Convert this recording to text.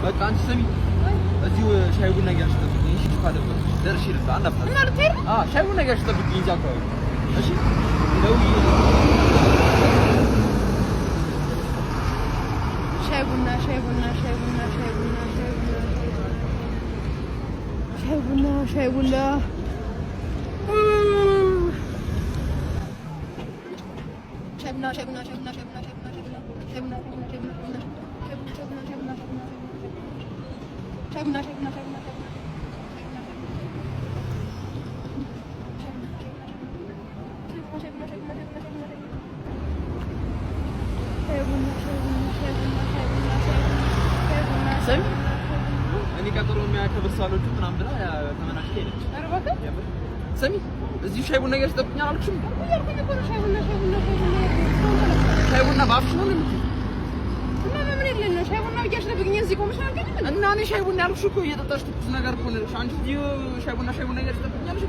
በቃ አንቺ ስሚ እዚሁ ሻይ ቡና እያልሽ ጠብቂኝ እሺ ካደረኩ ደርሼ ልምጣ አንድ አፍታ እና ልትሄድ ሻይ ቡና እያልሽ ጠብቂኝ እዛ አካባቢ እሺ ደውዬ ሻይ ቡና سامي እኔ ቀጠሮ የሚያከብር ሳሎቹ ምናምን ብላ ተመናሽከ ሄደች سامي እዚህ ሻይ ቡና እያልሽ ጠብቂኝ አላልኩሽም ሻይ ቡና ባፍሽ ነው ለምን ሻይ ቡና እያልሽ ጠብቂኝ እዚህ ቆመሽ ነው እና እኔ ሻይ ቡና ያልኩሽ እኮ እየጠጣሽ ትኩስ ነገር እኮ ነው አንቺ ሻይ ቡና እያልሽ ጠብቂኝ አልሽ